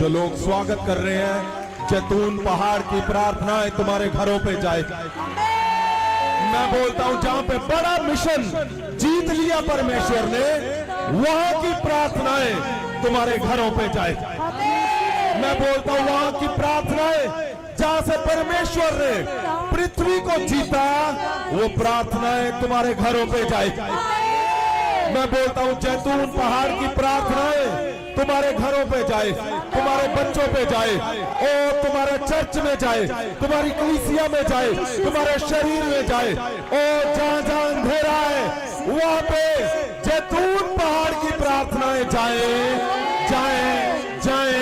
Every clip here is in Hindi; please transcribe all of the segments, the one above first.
जो लोग स्वागत कर रहे हैं, जैतून पहाड़ की प्रार्थनाएं तुम्हारे घरों पे जाए। मैं बोलता हूं जहां पे बड़ा मिशन जीत लिया परमेश्वर ने, वहां की प्रार्थनाएं तुम्हारे घरों पे जाए। मैं बोलता हूं वहां की प्रार्थनाएं जहां से परमेश्वर ने पृथ्वी को जीता, वो प्रार्थनाएं तुम्हारे घरों पे जाए। मैं बोलता हूं जैतून पहाड़ की प्रार्थनाएं तुम्हारे घरों पे जाए, तुम्हारे बच्चों पे जाए, ओ तुम्हारे चर्च में जाए, तुम्हारी कलीसिया में जाए, तुम्हारे शरीर में जाए। ओ जहां जहां अंधेरा है वहां पे जैतून पहाड़ की प्रार्थनाएं जाए, जाए, जाए।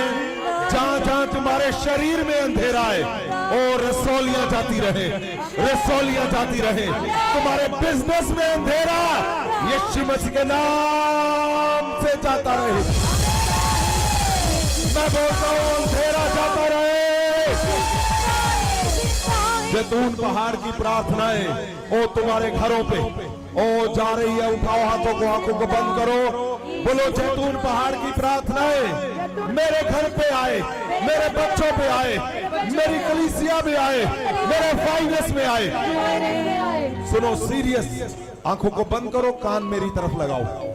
जहां जहां तुम्हारे शरीर में अंधेरा है, ओ रसौलियां जाती रहे, रसौलियां जाती रहे। तुम्हारे बिजनेस में अंधेरा यीशु मसीह के नाम से जाता रहे। मैं बोलता हूं अंधेरा जाता रहे। जैतून पहाड़ की प्रार्थनाएं ओ तुम्हारे घरों पे ओ जा रही है। उठाओ हाथों को, आंखों को बंद करो, बोलो जैतून पहाड़ की प्रार्थनाएं मेरे घर पे आए, मेरे बच्चों पे आए, मेरी कलीसिया में आए, मेरे फाइनेंस में आए। सुनो सीरियस, आंखों को बंद करो, कान मेरी तरफ लगाओ।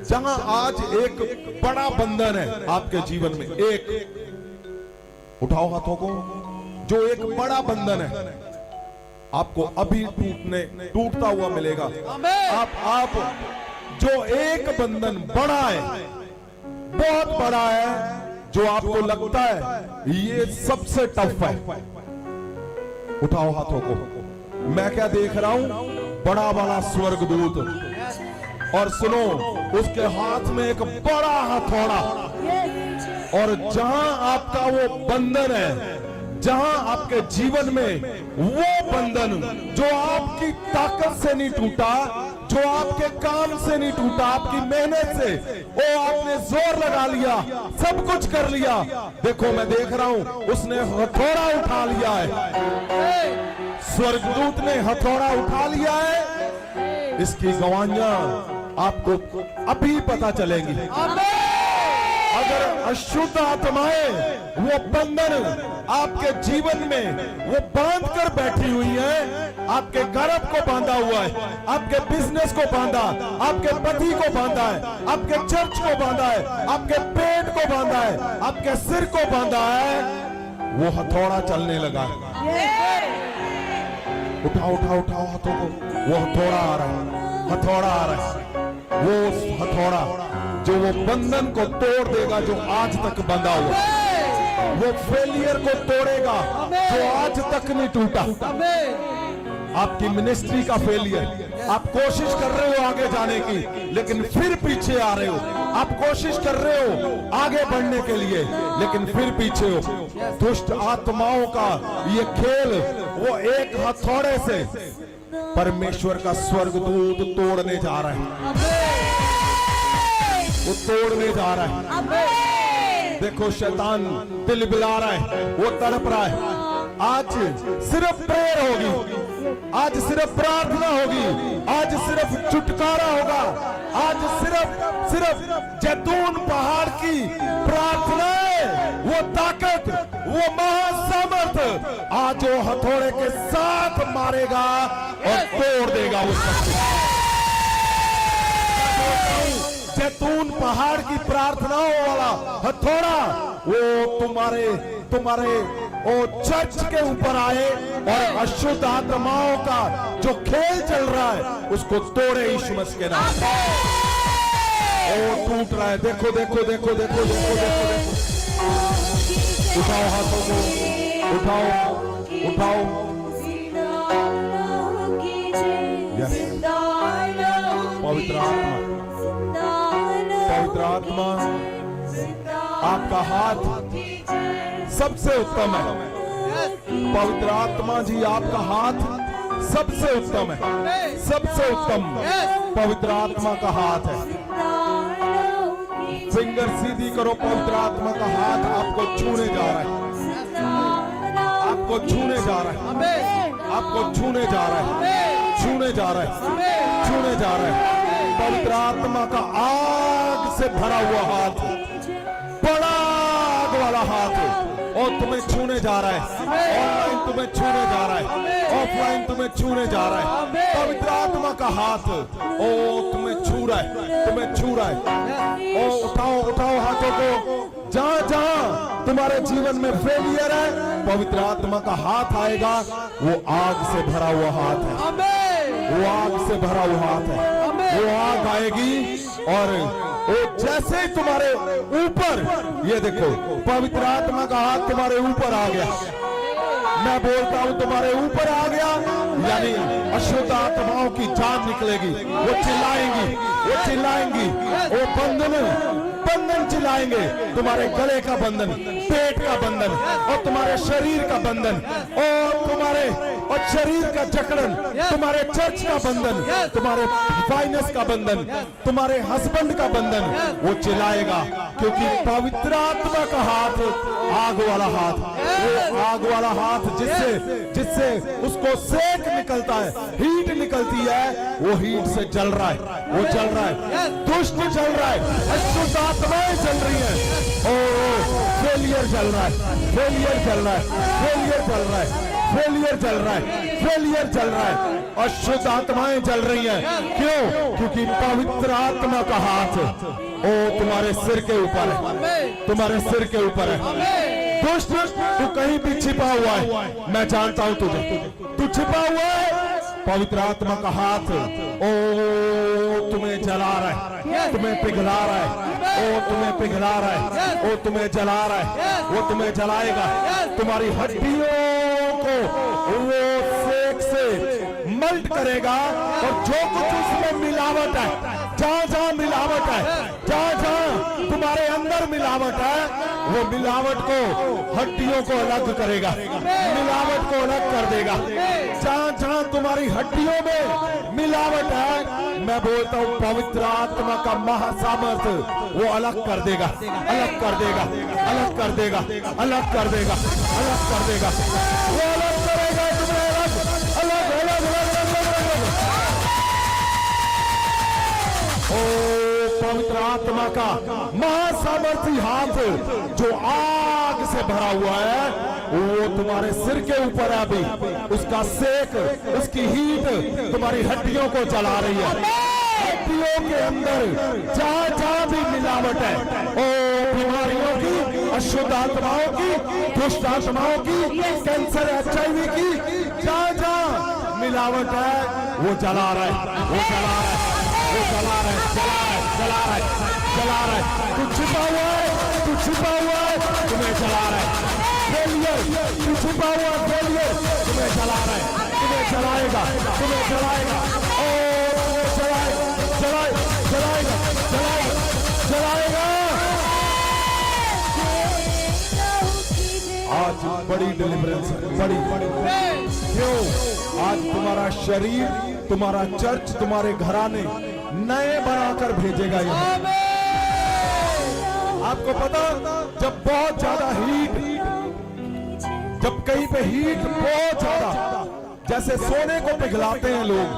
जहां आज एक बड़ा बंधन है आपके जीवन में, एक उठाओ हाथों को, जो एक बड़ा बंधन है आपको अभी टूटता हुआ मिलेगा। आप जो एक बंधन बड़ा है, बहुत बड़ा है, जो आपको लगता है ये सबसे टफ है, उठाओ हाथों को। मैं क्या देख रहा हूं? बड़ा बड़ा स्वर्गदूत, और सुनो उसके हाथ में एक बड़ा हथौड़ा, और जहां आपका वो बंधन है, जहां आपके जीवन में वो बंधन जो आपकी ताकत से नहीं टूटा, जो आपके काम से नहीं टूटा, आपकी मेहनत से, वो आपने जोर लगा लिया, सब कुछ कर लिया। देखो मैं देख रहा हूं उसने हथौड़ा उठा लिया है, स्वर्गदूत ने हथौड़ा उठा लिया है। इसकी गवाहियां आपको अभी पता चलेंगी। अगर अशुद्ध आत्माएं वो बंधन आपके जीवन में वो बांध कर बैठी हुई है, आपके गर्भ को बांधा हुआ है, आपके बिजनेस को बांधा, आपके पति को बांधा है, आपके चर्च को बांधा है, आपके पेट को बांधा है, आपके सिर को बांधा है, वो हथौड़ा चलने लगा। उठाओ उठाओ उठाओ हाथों को, वो हथौड़ा आ रहा है, हथौड़ा आ रहा है। वो हथौड़ा जो वो बंधन को तोड़ देगा जो आज तक बंधा हुआ, वो फेलियर को तोड़ेगा जो आज तक नहीं टूटा। आपकी मिनिस्ट्री का फेलियर, आप कोशिश कर रहे हो आगे जाने की लेकिन फिर पीछे आ रहे हो, आप कोशिश कर रहे हो आगे बढ़ने के लिए लेकिन फिर पीछे हो। दुष्ट आत्माओं का ये खेल वो एक हथौड़े से परमेश्वर का स्वर्गदूत तोड़ने जा रहा है, वो तोड़ने जा रहा है। देखो शैतान तिलबिला रहा है, वो तड़प रहा है। आज सिर्फ प्रेयर होगी, आज सिर्फ प्रार्थना होगी, आज सिर्फ छुटकारा होगा, आज सिर्फ जैतून पहाड़ की प्रार्थनाएं, वो ताकत, वो महासामर्थ आज वो हथौड़े के साथ मारेगा और तोड़ देगा उस जैतून पहाड़ की प्रार्थनाओं वाला हथौड़ा, वो तुम्हारे ओ चर्च के ऊपर आए और अशुद्ध आत्माओं का जो खेल चल रहा है उसको तोड़े यीशु मसीह के नाम। ओ टूट रहा है, देखो देखो देखो देखो देखो देखो देखो। उठाओ हाथों को, उठाओ उठाओ। पवित्र आत्मा, पवित्र आत्मा, आपका हाथ सबसे उत्तम है। पवित्र आत्मा जी आपका हाथ सबसे उत्तम है, सबसे उत्तम पवित्र आत्मा का हाथ है। फिंगर सीधी करो, पवित्र आत्मा का हाथ आपको छूने जा रहा है, आपको छूने जा रहा है, आपको छूने जा रहा है, छूने जा रहा है, छूने जा रहा है। पवित्र आत्मा का आग से भरा हुआ हाथ, बड़ा आग वाला तुम्हें छूने जा रहा है, ऑनलाइन तुम्हें छूने जा रहा है, ऑफलाइन तुम्हें छूने जा रहा है। पवित्र आत्मा का हाथ ओ तुम्हें छू रहा है, तुम्हें छू रहा है। ओ उठाओ उठाओ हाथों को। जहां जहां तुम्हारे जीवन में फेलियर है, पवित्र आत्मा का हाथ आएगा। वो आग से भरा हुआ हाथ है, वो आग से भरा हुआ हाथ है। वो आग आएगी और वो जैसे ही तुम्हारे ऊपर, ये देखो पवित्र आत्मा का हाथ तुम्हारे ऊपर आ गया। मैं बोलता हूं तुम्हारे ऊपर आ गया, यानी अशुद्ध आत्माओं की जान निकलेगी। वो चिल्लाएंगी, वो चिल्लाएंगी, वो बंधन चिल्लाएंगे। तुम्हारे गले का बंधन, पेट का बंधन और तुम्हारे शरीर का बंधन और तुम्हारे और शरीर का जकड़न, तुम्हारे चर्च का बंधन, तुम्हारे फाइनेंस का बंधन, तुम्हारे हस्बैंड का बंधन, वो चिल्लाएगा। क्योंकि पवित्र आत्मा का हाथ आग वाला हाथ, वो आग वाला हाथ जिससे उसको सेक निकलता है, हीट निकलती है, वो हीट से जल रहा है, वो जल रहा है, दुष्ट जल रहा है, अशुद्ध आत्माएं जल रही है। ओ फेलियर जल रहा है, फेलियर जल रहा है, फेलियर जल रहा है, फेलियर जल रहा है, फेलियर जल रहा है, अशुद्ध आत्माएं जल रही हैं। क्यों? क्योंकि पवित्र आत्मा का हाथ ओ तुम्हारे सिर के ऊपर है, तुम्हारे सिर के ऊपर है। दुष्ट तू कहीं भी छिपा हुआ है, मैं जानता हूं तुझे, तू छिपा हुआ है। पवित्र आत्मा का हाथ ओ तुम्हें जला रहा है, तुम्हें पिघला रहा है, ओ तुम्हें पिघला रहा है, ओ तुम्हें जला रहा है, वो तुम्हें जलाएगा। तुम्हारी हड्डियों को वो सेक से मल्ट करेगा और जो कुछ उसमें मिलावट है, जहां जहां मिलावट है, जहां जहां तुम्हारे अंदर मिलावट है, वो मिलावट को, हड्डियों को अलग करेगा, मिलावट को अलग कर देगा। जहां जहां तुम्हारी हड्डियों में मिलावट है, मैं बोलता हूं पवित्र आत्मा का महासामर्थ्य वो अलग कर देगा, अलग कर देगा, अलग कर देगा, अलग कर देगा, अलग कर देगा, वो अलग करेगा तुम्हें, अलग अलग अलग अलग अलग। ओ पवित्र आत्मा का महासामर्थी हाथ जो आग से भरा हुआ है, वो तुम्हारे सिर के ऊपर है। अभी उसका सेक, उसकी हीट तुम्हारी हड्डियों को जला रही है। हड्डियों के अंदर जहां जहां भी मिलावट है, ओ बीमारियों की, अशुद्ध आत्माओं की, दुष्ट आत्माओं की, कैंसर, HIV की, जहां जहां मिलावट है, वो जला रहा है, वो जला रहा है, वो जला रहा है, जला रहा है, जला रहा है, जला रहा है। तू छिपा हुआ है, तू छिपा हुआ है, तुम्हें जला रहा है। फेलियर, तू छिपा हुआ फेलियर तुम्हें जला रहा है, तुम्हें जलाएगा, तुम्हें जलाएगा, ओ तुम्हें जलाएगा, जलाएगा, जलाएगा, जलाएगा। आज बड़ी डिलीवरेंस है, बड़ी बड़ी। क्यों? आज तुम्हारा शरीर, तुम्हारा चर्च, तुम्हारे घराने नए बनाकर भेजेगा यहाँ। आपको पता, जब बहुत ज्यादा हीट, जब कहीं पे हीट बहुत ज्यादा, जैसे सोने को पिघलाते हैं लोग,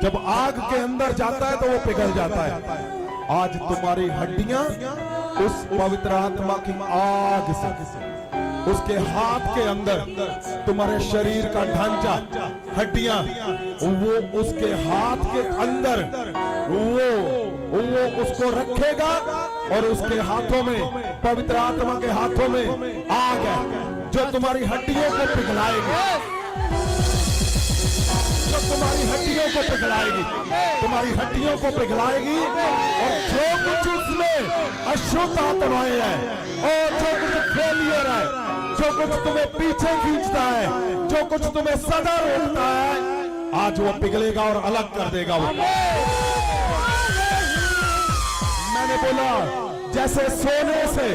जब आग के अंदर जाता है तो वो पिघल जाता है। आज तुम्हारी हड्डियां उस पवित्र आत्मा की आग से, उसके हाथ के अंदर, तुम्हारे शरीर का ढांचा, हड्डियां, वो उसके हाथ के अंदर वो उसको रखेगा और उसके हाथों में, पवित्र आत्मा के हाथों में आग है जो तुम्हारी हड्डियों को पिघलाएगी, जो तुम्हारी हड्डियों को पिघलाएगी, तुम्हारी हड्डियों को पिघलाएगी। और जो कुछ उसमें अशुद्ध आत्माएं हैं और जो कुछ फेलियर है, जो कुछ तुम्हें पीछे खींचता है, जो कुछ तुम्हें सदा रोकता है, आज वो पिघलेगा और अलग कर देगा। वो मैंने बोला जैसे सोने से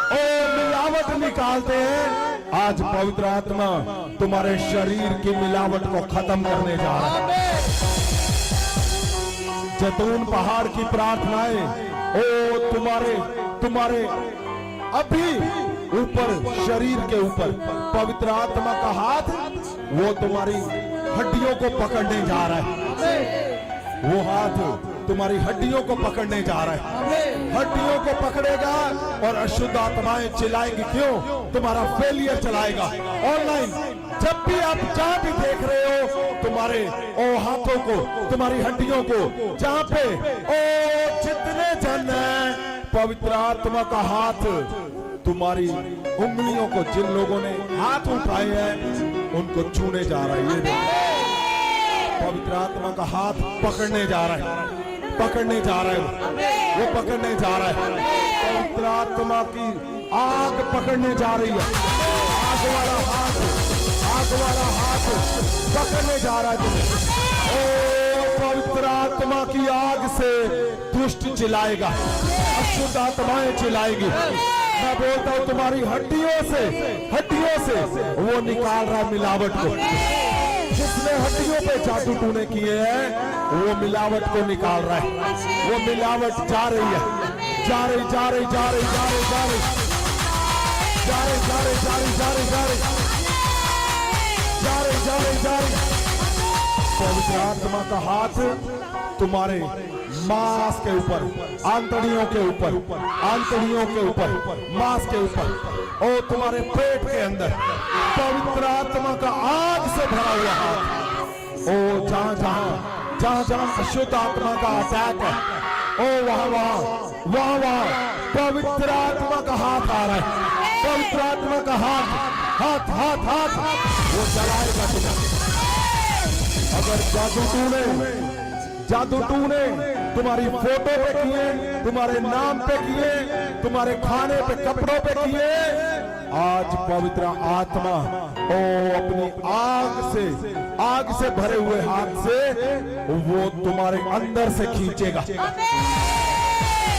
और मिलावट निकालते हैं, आज पवित्र आत्मा तुम्हारे शरीर की मिलावट को खत्म करने जा रहा है। जैतून पहाड़ की प्रार्थनाएं, ओ तुम्हारे अभी ऊपर, शरीर के ऊपर पवित्र आत्मा का हाथ वो तुम्हारी हड्डियों को पकड़ने जा रहा है। वो हाथ तुम्हारी हड्डियों को पकड़ने जा रहा है। हड्डियों को पकड़ेगा और अशुद्ध आत्माएं चिल्लाएंगी। क्यों? तुम्हारा फेलियर चलाएगा। ऑनलाइन जब भी आप जहां भी देख रहे हो, तुम्हारे हाथों को, तुम्हारी हड्डियों को, जहां पे जितने जन हैं, पवित्र आत्मा का हाथ तुम्हारी उंगलियों को, जिन लोगों ने हाथ उठाए हैं उनको छूने जा रहा है। ये पवित्र आत्मा का हाथ पकड़ने जा रहा है, पकड़ने जा रहा है, वो पकड़ने जा रहा है। पवित्र आत्मा की आग पकड़ने जा रही है। आग वाला हाथ, आग वाला हाथ पकड़ने जा रहा है तुम्हें। ओ पवित्र आत्मा की आग से दुष्ट चिल्लाएगा, अशुद्ध आत्माएं चिल्लाएगी। मैं बोलता हूं तुम्हारी हड्डियों से वो निकाल रहा है मिलावट को। जिसने हड्डियों पे जादू टूने किए हैं वो मिलावट को निकाल रहा है। वो मिलावट जा रही है, जा रही, जा रही, जा रही, जा रही, जा रही, जा रही, जा रही, जा रही, जा रही, जा रही, जा रही, जा रही, जा रही। पवित्र आत्मा का हाथ तुम्हारे मांस के ऊपर, आंतड़ियों के ऊपर, आंतड़ियों के ऊपर, मांस के ऊपर, और तुम्हारे पेट के अंदर पवित्र आत्मा का आग से भरा हुआ हाथ। ओ जहां जहां जहां जहां अशुद्ध आत्मा का अटैक है, ओ वहां वहां वहां वहां पवित्र आत्मा का हाथ आ रहा है। पवित्र आत्मा का हाथ, हाथ हाथ हाथ वो जलाएगा तुम्हें। अगर जादू टूने तुम्हारी फोटो पे किए, तुम्हारे नाम पे किए, तुम्हारे खाने पे, कपड़ों पे किए, आज पवित्र आत्मा अपनी आग से भरे हुए हाथ से वो तुम्हारे अंदर से खींचेगा।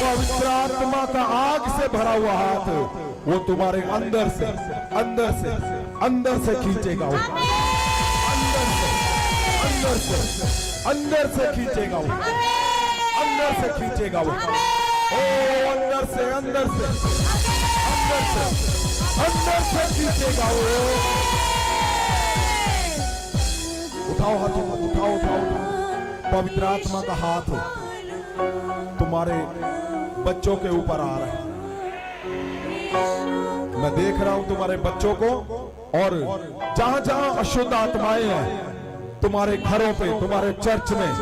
पवित्र आत्मा का आग से भरा हुआ हाथ वो तुम्हारे अंदर से खींचेगा। वो अंदर से खींचेगा। वो अंदर से खींचेगा। वो अंदर से खींचेगा। वो उठाओ हाथों को, उठाओ। पवित्र आत्मा का हाथ तुम्हारे बच्चों के ऊपर आ रहा है। मैं देख रहा हूं तुम्हारे बच्चों को, और जहां जहां अशुद्ध आत्माएं हैं तुम्हारे घरों पे, तुम्हारे चर्च में,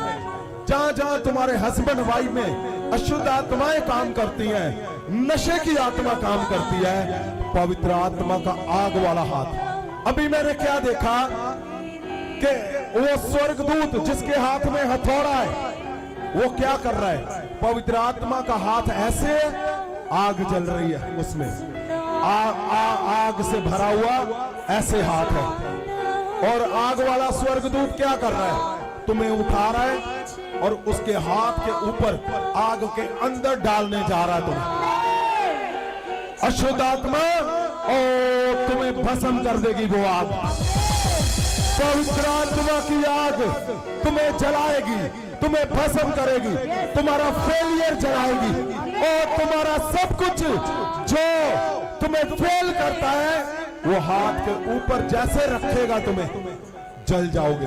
जहां जहां तुम्हारे हस्बैंड वाइफ में अशुद्ध आत्माएं काम करती हैं, नशे की आत्मा काम करती है, पवित्र आत्मा का आग वाला हाथ। अभी मैंने क्या देखा कि वो स्वर्गदूत जिसके हाथ में हथौड़ा है वो क्या कर रहा है? पवित्र आत्मा का हाथ ऐसे, आग जल रही है उसमें, आग से भरा हुआ ऐसे हाथ है, और आग वाला स्वर्गदूत क्या कर रहा है? तुम्हें उठा रहा है और उसके हाथ के ऊपर आग के अंदर डालने जा रहा है तुम्हें। अशुद्ध आत्मा और तुम्हें भस्म कर देगी वो आग। पवित्र आत्मा की आग तुम्हें जलाएगी, तुम्हें भस्म करेगी, तुम्हारा फेलियर जलाएगी, और तुम्हारा सब कुछ जो तुम्हें फेल करता है वो हाथ के ऊपर जैसे रखेगा तुम्हें जल जाओगे।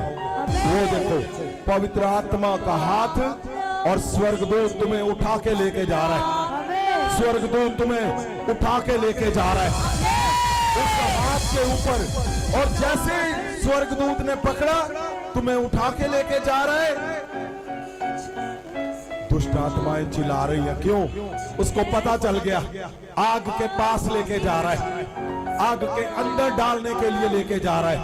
वो देखो पवित्र आत्मा का हाथ, और स्वर्गदूत तुम्हें उठा के लेके जा रहा है। स्वर्गदूत तुम्हें उठा के लेके जा रहा है उस हाथ के ऊपर, और जैसे स्वर्गदूत ने पकड़ा तुम्हें उठा के लेके जा रहा है। दुष्ट आत्माएं चिल्ला रही है। क्यों? उसको पता चल गया, आग के पास लेके जा रहा है, आग के अंदर डालने के लिए लेके जा रहा है।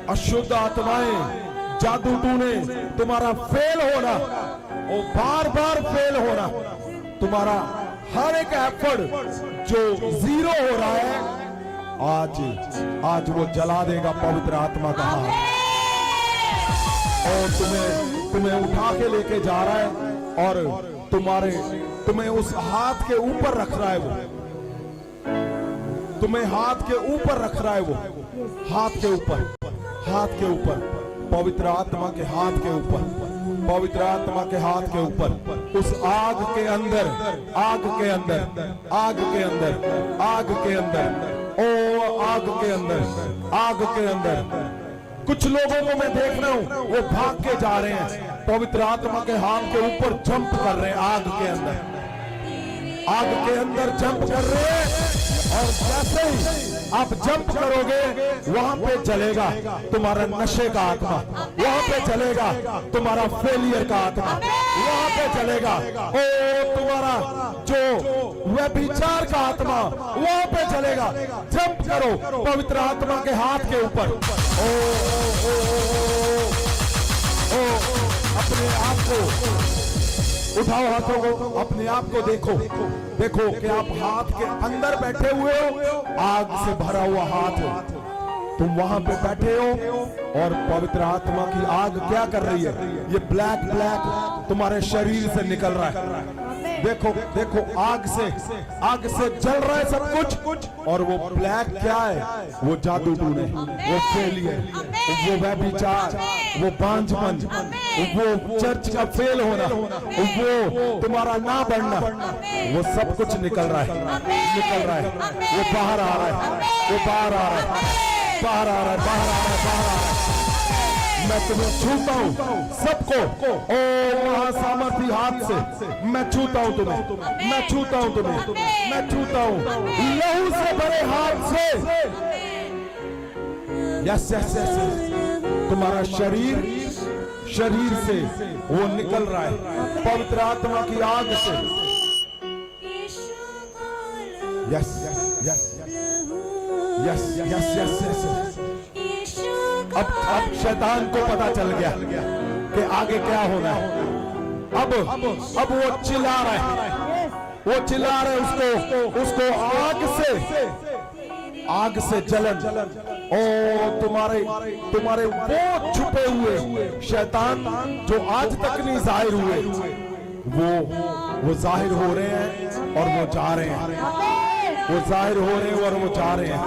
अशुद्ध आत्माएं, जादू टूने, तुम्हारा फेल होना, और बार बार फेल होना, तुम्हारा हर एक एफर्ट जो जीरो हो रहा है, आज वो जला देगा पवित्र आत्मा का हाथ, और तुम्हें उठा के लेके जा रहा है, और तुम्हें उस हाथ के ऊपर रख रहा है। वो तुम्हें हाथ के ऊपर रख रहा है। वो हाथ के ऊपर पवित्र आत्मा के हाथ के ऊपर, पवित्र आत्मा के हाथ के ऊपर, उस आग के अंदर, आग के अंदर, आग के अंदर, आग के अंदर, ओ आग के अंदर, आग के अंदर कुछ लोगों को मैं देख रहा हूं वो भाग के जा रहे हैं, पवित्र आत्मा के हाथ के ऊपर जंप कर रहे हैं, आग के अंदर जंप कर रहे हैं। और जैसे ही आप जंप करोगे वहां पे चलेगा तुम्हारा नशे का आत्मा, वहां पे चलेगा तुम्हारा फेलियर का आत्मा, वहां पे चलेगा ओ तुम्हारा जो व्यभिचार का आत्मा, वहां पे चलेगा। जंप करो पवित्र आत्मा के हाथ के ऊपर। ओ, ओ, ओ, ओ, ओ, ओ, अपने आप को उठाओ, हाथों को, अपने आप को देखो, देखो कि आप हाथ के अंदर बैठे हुए हो, आग से भरा हुआ हाथ हो, तुम वहां पे बैठे हो और पवित्र आत्मा की आग क्या कर रही है, ये ब्लैक ब्लैक तुम्हारे शरीर से निकल रहा है। देखो देखो, आग से जल रहा है सब कुछ, और वो ब्लैक क्या है, वो जादू टूने, वो फेलियर, वो व्यभिचार, वो बांझपन, वो चर्च का फेल होना, वो तुम्हारा ना बढ़ना, वो सब कुछ निकल रहा है, निकल रहा है, वो बाहर आ रहा है, वो बाहर आ रहा है, बाहर आ रहा है, बाहर आ रहा है, बाहर आ रहा है। मैं तुम्हें छूता हूं सबको, ओ महासामर्थी हाथ से मैं छूता हूं तुम्हें, मैं छूता हूं तुम्हें, मैं छूता हूं लहू से भरे हाथ से। यस यस यस, तुम्हारा शरीर से वो निकल रहा है पवित्र आत्मा की आग से। Yes yes yes yes yes yes. अब शैतान को पता चल गया कि आगे क्या होना है। अब वो चिल्ला रहा है, वो चिल्ला रहे उसको आग से जलन। ओ तुम्हारे वो छुपे हुए शैतान जो आज तक नहीं जाहिर हुए, वो जाहिर हो रहे हैं और वो जा रहे हैं, वो जाहिर हो रहे हैं और वो जा रहे हैं।